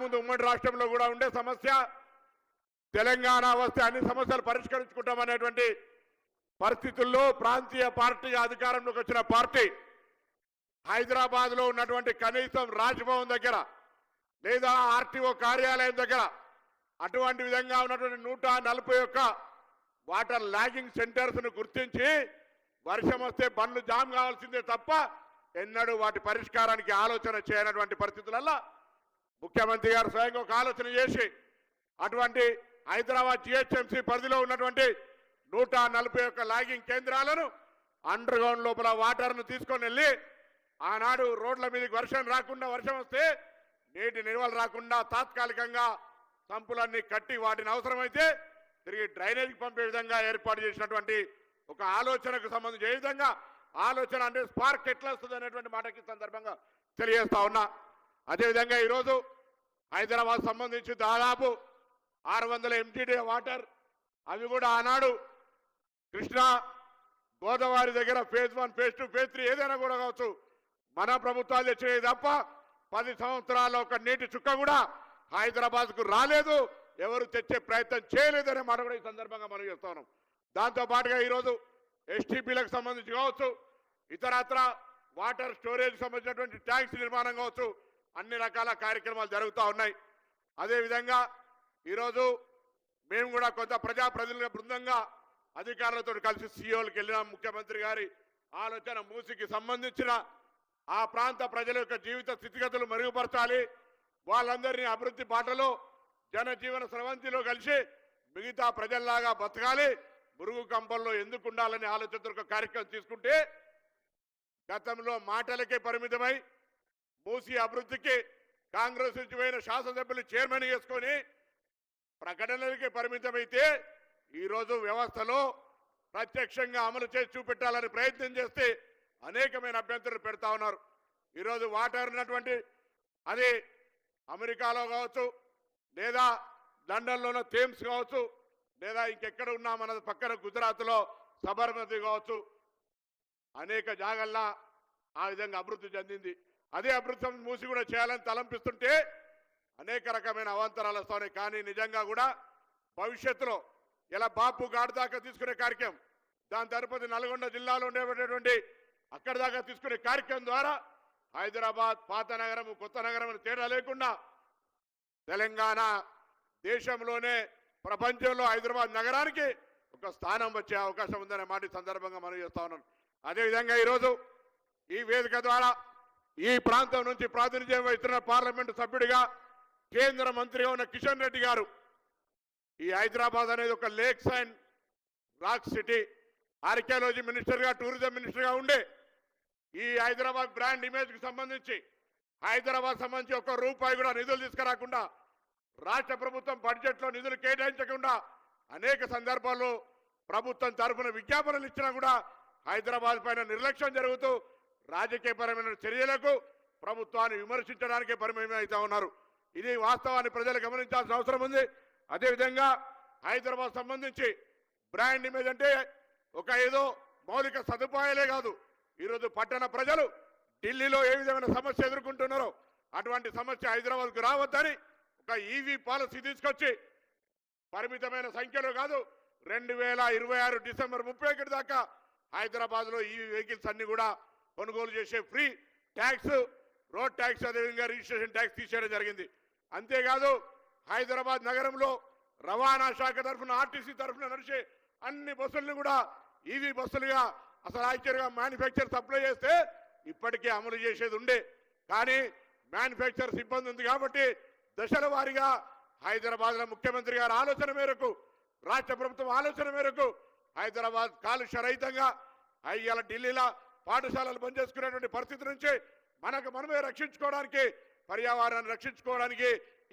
ముందు ఉమ్మడి రాష్ట్రంలో కూడా ఉండే సమస్య తెలంగాణ వస్తే అన్ని సమస్యలు పరిష్కరించుకుంటామనేటువంటి పరిస్థితుల్లో ప్రాంతీయ పార్టీ అధికారంలోకి వచ్చిన పార్టీ హైదరాబాద్ లో ఉన్నటువంటి కనీసం రాజ్భవన్ దగ్గర లేదా ఆర్టీఓ కార్యాలయం దగ్గర అటువంటి విధంగా ఉన్నటువంటి 141 వాటర్ లాగింగ్ సెంటర్స్ ను గుర్తించి వర్షం వస్తే బండ్లు జామ్ కావాల్సిందే తప్ప ఎన్నడూ వాటి పరిష్కారానికి ఆలోచన చేయనటువంటి పరిస్థితులలో ముఖ్యమంత్రి గారు స్వయంగా ఒక ఆలోచన చేసి అటువంటి హైదరాబాద్ జిహెచ్ఎంసీ పరిధిలో ఉన్నటువంటి 141 లాగింగ్ కేంద్రాలను అండర్ గ్రౌండ్ లోపల వాటర్ను తీసుకొని వెళ్ళి ఆనాడు రోడ్ల మీదకి వర్షం రాకుండా వర్షం వస్తే నీటి నిల్వలు రాకుండా తాత్కాలికంగా సంపులన్నీ కట్టి వాటిని అవసరమైతే తిరిగి డ్రైనేజీకి పంపే విధంగా ఏర్పాటు చేసినటువంటి ఒక ఆలోచనకు సంబంధించి ఏ విధంగా ఆలోచన అంటే స్పార్క్ ఎట్లా వస్తుంది అనేటువంటి మాటకి సందర్భంగా తెలియజేస్తా ఉన్నా. అదేవిధంగా ఈరోజు హైదరాబాద్ సంబంధించి దాదాపు 600 MTD వాటర్ అవి కూడా ఆనాడు కృష్ణా గోదావరి దగ్గర ఫేజ్ 1 ఫేజ్ 2 ఫేజ్ 3 ఏదైనా కూడా కావచ్చు మన ప్రభుత్వాలు తెచ్చినవి తప్ప 10 సంవత్సరాల ఒక నీటి చుక్క కూడా హైదరాబాద్కు రాలేదు, ఎవరు తెచ్చే ప్రయత్నం చేయలేదనే మాట కూడా ఈ సందర్భంగా మనం చేస్తా ఉన్నాం. దాంతో పాటుగా ఈరోజు ఎస్టీపీలకు సంబంధించి కావచ్చు ఇతరత్ర వాటర్ స్టోరేజ్ సంబంధించినటువంటి ట్యాంక్స్ నిర్మాణం కావచ్చు అన్ని రకాల కార్యక్రమాలు జరుగుతూ ఉన్నాయి. అదేవిధంగా ఈరోజు మేము కూడా కొంత ప్రజాప్రతినిధుల బృందంగా అధికారులతో కలిసి సీఓలకు వెళ్ళిన ముఖ్యమంత్రి గారి ఆలోచన మూసికి సంబంధించిన ఆ ప్రాంత ప్రజల యొక్క జీవిత స్థితిగతులు మెరుగుపరచాలి, వాళ్ళందరినీ అభివృద్ధి బాటలో జనజీవన స్రవంతిలో కలిసి మిగతా ప్రజల్లాగా బతకాలి, మురుగు కంపల్లో ఎందుకు ఉండాలనే ఆలోచనతో ఒక కార్యక్రమం తీసుకుంటే గతంలో మాటలకే పరిమితమై మూసి అభివృద్ధికి కాంగ్రెస్ నుంచి పోయిన శాసనసభ్యులు చైర్మన్ చేసుకొని ప్రకటనలకే పరిమితమైతే ఈరోజు వ్యవస్థలో ప్రత్యక్షంగా అమలు చేసి చూపెట్టాలని ప్రయత్నం చేస్తే అనేకమైన అభ్యంతరాలు పెడతా ఉన్నారు. ఈరోజు వాటర్ ఉన్నటువంటి అది అమెరికాలో కావచ్చు లేదా లండన్లోనో థేమ్స్ కావచ్చు లేదా ఇంకెక్కడ ఉన్నా మన పక్కన గుజరాత్లో సబర్మతి కావచ్చు అనేక జాగల్లా ఆ విధంగా అభివృద్ధి చెందింది. అదే అభివృద్ధి మూసి కూడా చేయాలని తలంపిస్తుంటే అనేక రకమైన అవాంతరాలు వస్తున్నాయి. కానీ నిజంగా కూడా భవిష్యత్తులో ఇలా బాపు ఘాట్ దాకా తీసుకునే కార్యక్రమం, దాని తరుపతి నల్గొండ జిల్లాలో ఉండేటువంటి అక్కడి దాకా తీసుకునే కార్యక్రమం ద్వారా హైదరాబాద్ పాత నగరం కొత్త నగరం తేడా లేకుండా తెలంగాణ దేశంలోనే ప్రపంచంలో హైదరాబాద్ నగరానికి ఒక స్థానం వచ్చే అవకాశం ఉందనే మాట సందర్భంగా మనం చేస్తా ఉన్నాను. అదేవిధంగా ఈరోజు ఈ వేదిక ద్వారా ఈ ప్రాంతం నుంచి ప్రాతినిధ్యం వహిస్తున్న పార్లమెంటు సభ్యుడిగా కేంద్ర మంత్రిగా ఉన్న కిషన్ రెడ్డి గారు ఈ హైదరాబాద్ అనేది ఒక lakes and rock city, archaeology మినిస్టర్గా టూరిజం మినిస్టర్గా ఉండే ఈ హైదరాబాద్ బ్రాండ్ ఇమేజ్కి సంబంధించి హైదరాబాద్ సంబంధించి ఒక్క రూపాయి కూడా నిధులు తీసుకురాకుండా రాష్ట్ర ప్రభుత్వం బడ్జెట్లో నిధులు కేటాయించకుండా అనేక సందర్భాల్లో ప్రభుత్వం తరఫున విజ్ఞాపనలు ఇచ్చినా కూడా హైదరాబాద్ పైన నిర్లక్ష్యం జరుగుతూ రాజకీయపరమైన చర్యలకు ప్రభుత్వాన్ని విమర్శించడానికే పరిమితం అవుతా ఉన్నారు. ఇది వాస్తవాన్ని ప్రజలు గమనించాల్సిన అవసరం ఉంది. అదేవిధంగా హైదరాబాద్ సంబంధించి బ్రాండ్ ఇమేజ్ అంటే ఒక ఏదో మౌలిక సదుపాయాలే కాదు, ఈరోజు పట్టణ ప్రజలు ఢిల్లీలో ఏ విధమైన సమస్య ఎదుర్కొంటున్నారో అటువంటి సమస్య హైదరాబాద్కు రావద్దని ఒక ఈవీ పాలసీ తీసుకొచ్చి పరిమితమైన సంఖ్యలో కాదు 2026 డిసెంబర్ 31 దాకా హైదరాబాద్లో ఈవీ వెహికల్స్ అన్ని కూడా కొనుగోలు చేసే ఫ్రీ ట్యాక్స్, రోడ్ ట్యాక్స్, అదేవిధంగా రిజిస్ట్రేషన్ ట్యాక్స్ తీసేయడం జరిగింది. అంతేకాదు హైదరాబాద్ నగరంలో రవాణా శాఖ తరఫున ఆర్టీసీ తరఫున నడిచే అన్ని బస్సులను కూడా ఈవీ బస్సులుగా అసలు యాక్చువల్గా మ్యానుఫ్యాక్చర్ సప్లై చేస్తే ఇప్పటికే అమలు చేసేది ఉండే, కానీ మ్యానుఫ్యాక్చర్ సిబ్బంది ఉంది కాబట్టి దశల వారీగా హైదరాబాద్లో ముఖ్యమంత్రి గారి ఆలోచన మేరకు రాష్ట్ర ప్రభుత్వం ఆలోచన మేరకు హైదరాబాద్ కాలుష్య రహితంగా ఇవాళ ఢిల్లీలో పాఠశాలలు బంద్ చేసుకునేటువంటి పరిస్థితి నుంచి మనమే రక్షించుకోవడానికి పర్యావరణాన్ని రక్షించుకోవడానికి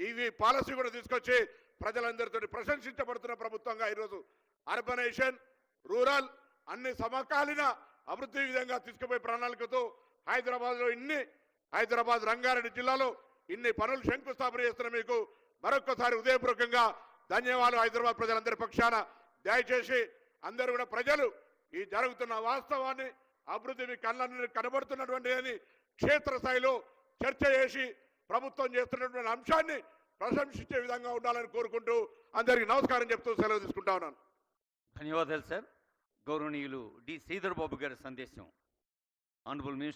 ఈవీ పాలసీ కూడా తీసుకొచ్చి ప్రజలందరితో ప్రశంసించబడుతున్న ప్రభుత్వంగా ఈరోజు అర్బనైజేషన్ రూరల్ అన్ని సమకాలీన అభివృద్ధి విధంగా తీసుకుపోయే ప్రణాళికతో హైదరాబాద్ రంగారెడ్డి జిల్లాలో ఇన్ని పనులు శంకుస్థాపన చేస్తున్న మీకు మరొక్కసారి ఉదయపూర్వకంగా ధన్యవాదాలు. హైదరాబాద్ ప్రజలందరి పక్షాన దయచేసి అందరూ కూడా ప్రజలు ఈ జరుగుతున్న వాస్తవాన్ని అభివృద్ధి మీ కళ్ళని కనబడుతున్నటువంటి క్షేత్రస్థాయిలో చర్చ చేసి ప్రభుత్వం చేస్తున్నటువంటి అంశాన్ని ప్రశంసించే విధంగా ఉండాలని కోరుకుంటూ అందరికీ నమస్కారం చెప్తూ సెలవు తీసుకుంటా ఉన్నాను. ధన్యవాదాలు సార్. గౌరవనీయులు డి శ్రీధర్ బాబు గారి సందేశం. Honourable minister